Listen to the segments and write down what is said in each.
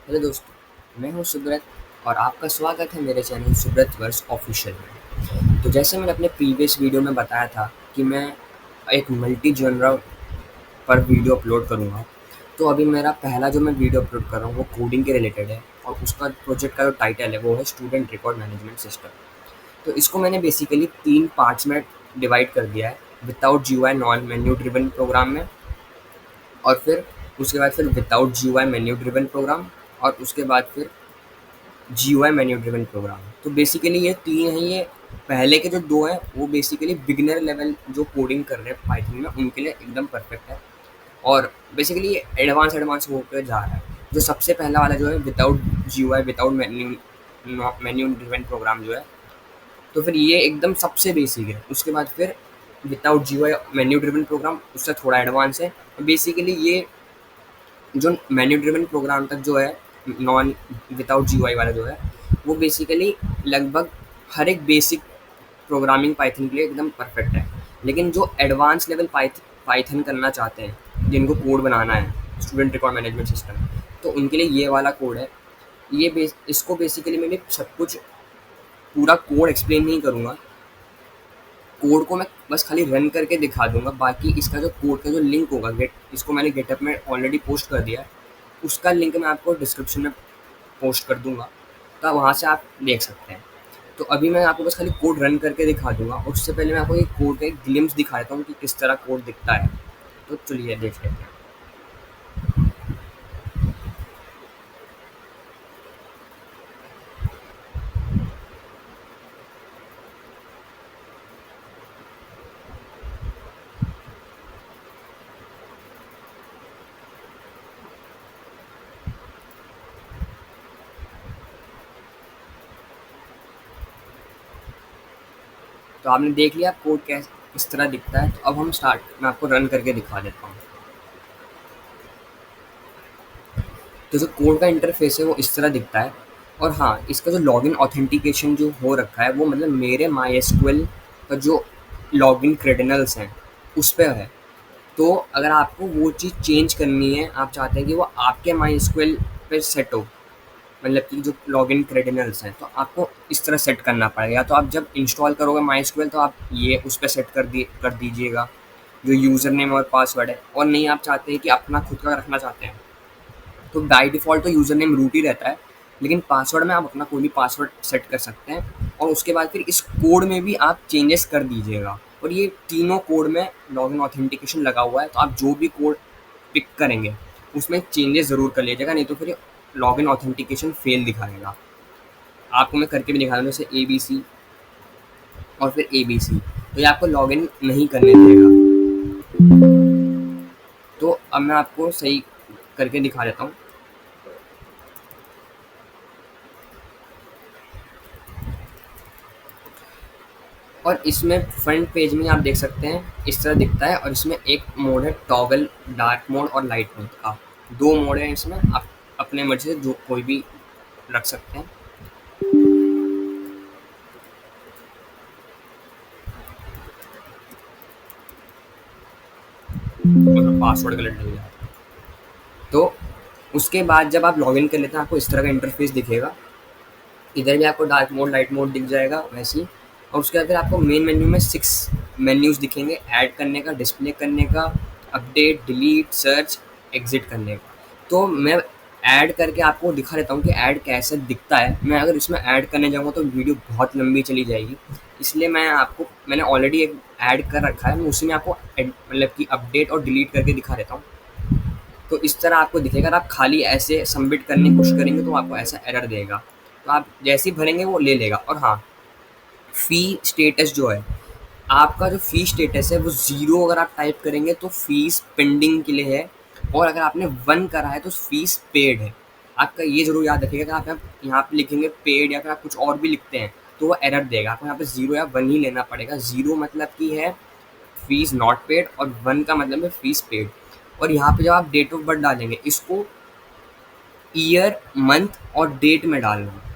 Hello दोस्तों, मैं हूं सुब्रत और आपका स्वागत है मेरे चैनल सुब्रत वर्स ऑफिशियल में। तो जैसे मैंने अपने प्रीवियस वीडियो में बताया था कि मैं एक मल्टी जनरा पर वीडियो अपलोड करूंगा। तो अभी मेरा पहला जो मैं वीडियो अपलोड कर रहा हूँ वो कोडिंग के रिलेटेड है और उसका प्रोजेक्ट का जो टाइटल है वो है स्टूडेंट रिकॉर्ड मैनेजमेंट सिस्टम। तो इसको मैंने बेसिकली 3 पार्ट्स में डिवाइड कर दिया है, without GUI non menu driven program में, और फिर उसके बाद फिर without GUI menu driven program, और उसके बाद फिर जीयूआई मेन्यू ड्रिवन प्रोग्राम। तो बेसिकली ये 3 हैं। ये पहले के जो 2 हैं वो बेसिकली बिगिनर लेवल जो कोडिंग कर रहे हैं पाइथन में उनके लिए एकदम परफेक्ट है, और बेसिकली ये एडवांस होकर जा रहा है। जो सबसे पहला वाला जो है without GUI without menu driven program जो है, तो फिर ये एकदम सबसे बेसिक है। उसके बाद फिर without GUI menu driven program उससे थोड़ा एडवांस है। बेसिकली ये जो मेन्यू ड्रिवन प्रोग्राम तक जो है, नॉन विदाउट जीयूआई वाला जो है, वो बेसिकली लगभग हर एक बेसिक प्रोग्रामिंग पाइथन के लिए एकदम परफेक्ट है। लेकिन जो एडवांस लेवल पाइथन करना चाहते हैं, जिनको कोड बनाना है स्टूडेंट रिकॉर्ड मैनेजमेंट सिस्टम, तो उनके लिए ये वाला कोड है। इसको बेसिकली मैंने सब कुछ पूरा कोड एक्सप्लेन नहीं करूँगा। कोड को मैं बस खाली रन करके दिखा दूंगा। बाकी इसका जो कोड का जो लिंक होगा, इसको मैंने गेटअप में ऑलरेडी पोस्ट कर दिया है, उसका लिंक मैं आपको डिस्क्रिप्शन में पोस्ट कर दूंगा, तो वहाँ से आप देख सकते हैं। तो अभी मैं आपको बस खाली कोड रन करके दिखा दूंगा, और उससे पहले मैं आपको एक कोड का एक ग्लिम्स दिखा देता हूँ कि किस तरह कोड दिखता है। तो चलिए देख लेते हैं। तो आपने देख लिया कोड कैसे इस तरह दिखता है। तो अब मैं आपको रन करके दिखा देता हूँ। तो जो कोड का इंटरफेस है वो इस तरह दिखता है। और हाँ, इसका जो लॉगिन ऑथेंटिकेशन जो हो रखा है वो मतलब मेरे माई एसक्यूएल का जो लॉगिन क्रेडेंशियल्स हैं उस पे है। तो अगर आपको वो चीज़ चेंज करनी है, आप चाहते हैं कि वो आपके माई एसक्यूएल पे सेट हो, मतलब कि जो लॉगिन क्रेडेंशियल्स हैं, तो आपको इस तरह सेट करना पड़ेगा। या तो आप जब इंस्टॉल करोगे माई एसक्यूएल तो आप ये उस पर सेट कर दीजिएगा जो यूज़र नेम और पासवर्ड है। और नहीं आप चाहते हैं कि अपना खुद का रखना चाहते हैं, तो बाय डिफ़ॉल्ट तो यूज़र नेम रूट ही रहता है, लेकिन पासवर्ड में आप अपना कोई भी पासवर्ड सेट कर सकते हैं। और उसके बाद फिर इस कोड में भी आप चेंजेस कर दीजिएगा। और ये तीनों कोड में लॉगिन ऑथेंटिकेशन लगा हुआ है, तो आप जो भी कोड पिक करेंगे उसमें चेंजेस ज़रूर कर लीजिएगा, नहीं तो फिर लॉगिन ऑथेंटिकेशन फेल दिखाएगा। आपको मैं करके भी दिखा दूँ, जैसे ABC और फिर ABC, तो ये आपको लॉगिन नहीं करने देगा। तो अब मैं आपको सही करके दिखा देता हूँ। और इसमें फ्रंट पेज में आप देख सकते हैं इस तरह दिखता है। और इसमें एक मोड है टॉगल डार्क मोड और लाइट मोड का, 2 मोड हैं इसमें। आप अपने मर्जी से जो कोई भी रख सकते हैं। और पासवर्ड गलत डल जाए तो उसके बाद जब आप लॉगिन कर लेते हैं आपको इस तरह का इंटरफेस दिखेगा। इधर भी आपको डार्क मोड लाइट मोड दिख जाएगा वैसे ही। और उसके बाद फिर आपको मेन मेन्यू में 6 मेन्यूज़ दिखेंगे, ऐड करने का, डिस्प्ले करने का, अपडेट, डिलीट, सर्च, एग्जिट करने का। तो मैं ऐड करके आपको दिखा देता हूँ कि ऐड कैसे दिखता है। मैं अगर इसमें ऐड करने जाऊँगा तो वीडियो बहुत लंबी चली जाएगी, इसलिए मैंने ऑलरेडी एक ऐड कर रखा है, मैं उसी में आपको मतलब कि अपडेट और डिलीट करके दिखा देता हूँ। तो इस तरह आपको दिखेगा। अगर आप खाली ऐसे सबमिट करने की कोशिश करेंगे तो आपको ऐसा एरर देगा। तो आप जैसे ही भरेंगे वो ले लेगा। और हाँ, फ़ी स्टेटस जो है, आपका जो फ़ी स्टेटस है वो 0 अगर आप टाइप करेंगे तो फ़ीस पेंडिंग के लिए है, और अगर आपने 1 करा है तो फ़ीस पेड है। आपका ये ज़रूर याद रखिएगा कि आप यहाँ पे लिखेंगे पेड या फिर आप कुछ और भी लिखते हैं तो वो एरर देगा। आपको यहाँ पे 0 या 1 ही लेना पड़ेगा। 0 मतलब कि है फ़ीस नॉट पेड, और 1 का मतलब है फ़ीस पेड। और यहाँ पे जब आप डेट ऑफ बर्थ डालेंगे, इसको ईयर, मंथ और डेट में डालना है।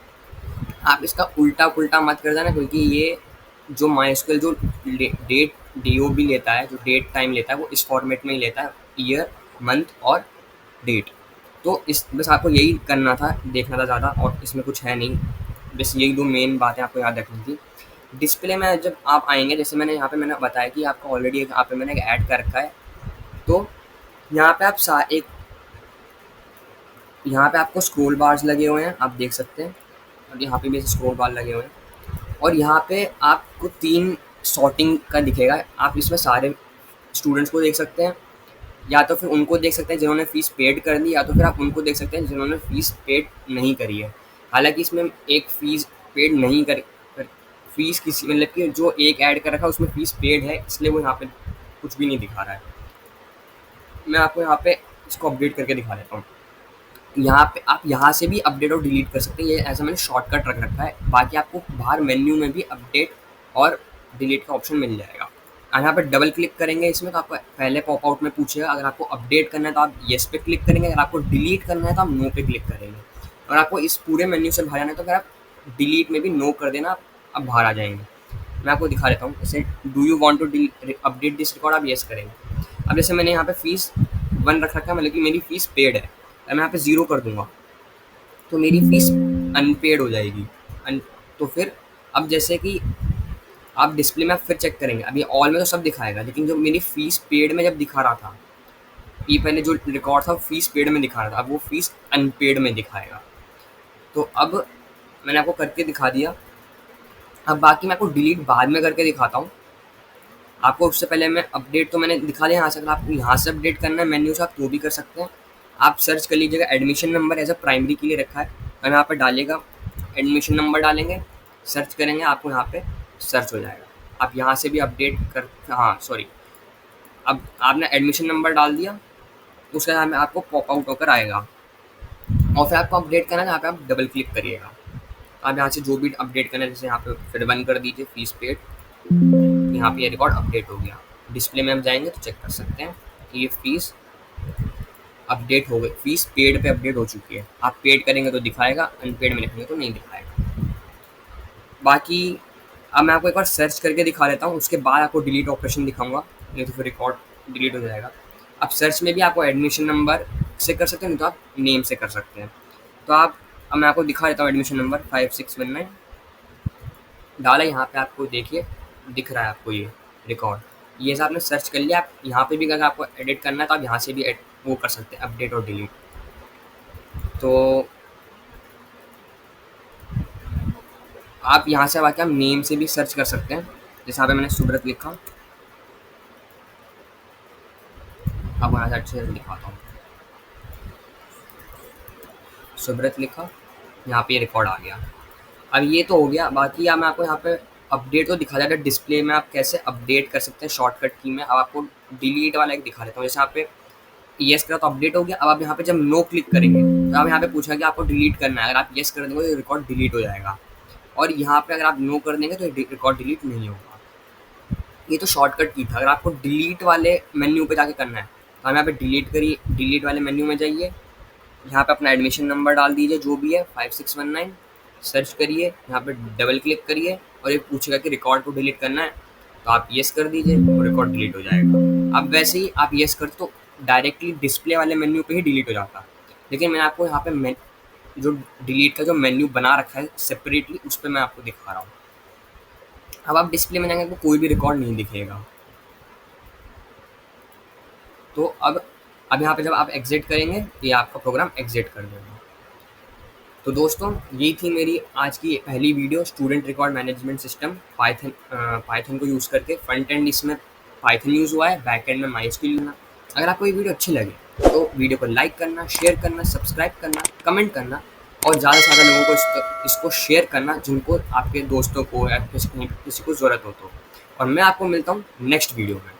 आप इसका उल्टा-पुल्टा मत कर देना, क्योंकि ये जो माइस्क्ल जो डेट DOB लेता है, जो डेट टाइम लेता है, वो इस फॉर्मेट में ही लेता है, ईयर, मंथ और डेट। तो इस बस आपको यही करना था, देखना था ज़्यादा, और इसमें कुछ है नहीं। बस यही 2 मेन बातें आपको याद रखनी थी। डिस्प्ले में जब आप आएँगे, जैसे मैंने यहाँ पे मैंने बताया कि आपका ऑलरेडी एक यहाँ पे मैंने एक ऐड कर रखा है। तो यहाँ पे आप सा एक यहाँ पे आपको स्क्रॉल बार्स लगे हुए हैं, आप देख सकते हैं, और यहाँ पे भी ऐसे स्क्रॉल बार लगे हुए हैं। और यहाँ पे आपको 3 सॉर्टिंग का दिखेगा। आप इसमें सारे स्टूडेंट्स को देख सकते हैं, या तो फिर उनको देख सकते हैं जिन्होंने फ़ीस पेड कर दी, या तो फिर आप उनको देख सकते हैं जिन्होंने फ़ीस पेड नहीं करी है। हालाँकि इसमें एक फ़ीस पेड नहीं कर कर फ़ीस किसी मतलब कि जो एक ऐड कर रखा है उसमें फ़ीस पेड है, इसलिए वो यहाँ पे कुछ भी नहीं दिखा रहा है। मैं आपको यहाँ पे इसको अपडेट करके दिखा देता हूँ। यहाँ पे आप यहाँ से भी अपडेट और डिलीट कर सकते हैं, ये ऐसा मैंने शॉर्टकट रख रखा है। बाकी आपको बाहर मेन्यू में भी अपडेट और डिलीट का ऑप्शन मिल जाएगा। यहाँ पे डबल क्लिक करेंगे इसमें, तो आपको पहले पॉपआउट में पूछेगा। अगर आपको अपडेट करना है तो आप येस पे क्लिक करेंगे, अगर आपको डिलीट करना है तो आप नो पे क्लिक करेंगे। अगर आपको इस पूरे मेन्यू से बाहर आना है तो अगर आप डिलीट में भी नो कर देना, आप बाहर आ जाएंगे। मैं आपको दिखा देता हूँ। जैसे do you want to update this record, आप येस करेंगे। अब जैसे मैंने यहाँ पे फीस 1 रख रखा है, मतलब कि मेरी फीस पेड है। मैं यहाँ पे 0 कर दूंगा तो मेरी फीस अनपेड हो जाएगी। तो फिर अब जैसे कि आप डिस्प्ले में आप फिर चेक करेंगे, अभी ऑल में तो सब दिखाएगा, लेकिन जो मेरी फीस पेड में जब दिखा रहा था, ये पहले जो रिकॉर्ड था फीस पेड में दिखा रहा था, अब वो फीस अनपेड में दिखाएगा। तो अब मैंने आपको करके दिखा दिया। अब बाकी मैं आपको डिलीट बाद में करके दिखाता हूँ। आपको उससे पहले मैं अपडेट तो मैंने दिखा दिया यहाँ से। अगर आपको यहाँ से अपडेट करना है मेन्यू से, आप तो भी कर सकते हैं। आप सर्च कर लीजिएगा, admission number as a primary के लिए रखा है, और यहाँ पर डालिएगा एडमिशन नंबर, डालेंगे, सर्च करेंगे, आपको यहाँ पे सर्च हो जाएगा। आप यहाँ से भी अपडेट कर, हाँ सॉरी, अब आपने एडमिशन नंबर डाल दिया, तो उसके बाद में आपको पॉप आउट होकर आएगा, और फिर आपको अपडेट करना है, यहाँ पे आप डबल क्लिक करिएगा। आप यहाँ से जो भी अपडेट करना है, जैसे यहाँ पे फिर 1 कर दीजिए फीस पेड, यहाँ पे ये रिकॉर्ड अपडेट हो गया। डिस्प्ले में हम जाएंगे तो चेक कर सकते हैं कि ये फीस अपडेट हो गई, फीस पेड पे अपडेट हो चुकी है। आप पेड करेंगे तो दिखाएगा, अनपेड में लिखेंगे तो नहीं दिखाएगा। बाकी अब मैं आपको एक बार सर्च करके दिखा देता हूँ, उसके बाद आपको डिलीट ऑपरेशन दिखाऊंगा, नहीं तो फिर रिकॉर्ड डिलीट हो जाएगा। अब सर्च में भी आपको एडमिशन नंबर से कर सकते हैं, नहीं तो आप नेम से कर सकते हैं। तो आप, अब मैं आपको दिखा देता हूँ एडमिशन नंबर 5619 डाला, यहाँ पे आपको देखिए दिख रहा है आपको ये रिकॉर्ड। ये सब आपने सर्च कर लिया। आप यहाँ पे भी अगर आपको एडिट करना है तो आप यहाँ से भी वो कर सकते हैं, अपडेट और डिलीट। तो आप यहाँ से आके आप नेम से भी सर्च कर सकते हैं, जैसे यहाँ पे मैंने सुब्रत लिखा, अब यहाँ से अच्छे से दिखाता हूँ, सुब्रत लिखा, यहाँ पे ये रिकॉर्ड आ गया। अब ये तो हो गया। बाकी अब मैं आपको यहाँ पे अपडेट तो दिखा देता है, डिस्प्ले में आप कैसे अपडेट कर सकते हैं शॉर्टकट की में। अब आपको डिलीट वाला एक दिखा देता हूँ। जैसे यहाँ पे येस करा तो अपडेट हो गया। अब आप यहाँ पे जब नो क्लिक करेंगे तो आप यहाँ पे पूछा कि आपको डिलीट करना है, अगर आप येस कर देंगे तो रिकॉर्ड डिलीट हो जाएगा, और यहाँ पे अगर आप नो कर देंगे तो रिकॉर्ड डिलीट नहीं होगा। ये तो शॉर्टकट की था। अगर आपको डिलीट वाले मेन्यू पे जाके करना है तो हम यहाँ पे डिलीट करिए, डिलीट वाले मेन्यू में जाइए, यहाँ पे अपना एडमिशन नंबर डाल दीजिए जो भी है 5619, सर्च करिए, यहाँ पे डबल क्लिक करिए, और ये पूछेगा कि रिकॉर्ड को डिलीट करना है, तो आप येस कर दीजिए और रिकॉर्ड डिलीट हो जाएगा। अब वैसे ही आप येस कर तो डायरेक्टली डिस्प्ले वाले मेन्यू पे ही डिलीट हो जाता, लेकिन मैं आपको यहाँ पे जो डिलीट का जो मेन्यू बना रखा है सेपरेटली, उस पर मैं आपको दिखा रहा हूँ। अब आप डिस्प्ले में जाएंगे तो कोई भी रिकॉर्ड नहीं दिखेगा। तो अब यहाँ पे जब आप एग्जिट करेंगे तो ये आपका प्रोग्राम एग्जिट कर देगा। तो दोस्तों, यही थी मेरी आज की पहली video, student record management system Python को यूज़ करके। फ्रंट एंड इसमें पाइथन यूज़ हुआ है, बैक एंड में माइस्क्यूएल यूज़। अगर आपको ये वीडियो अच्छी लगे तो वीडियो को लाइक करना, शेयर करना, सब्सक्राइब करना, कमेंट करना, और ज़्यादा से ज़्यादा लोगों को इसको शेयर करना जिनको आपके दोस्तों को या किसी को ज़रूरत हो तो। और मैं आपको मिलता हूँ नेक्स्ट वीडियो में।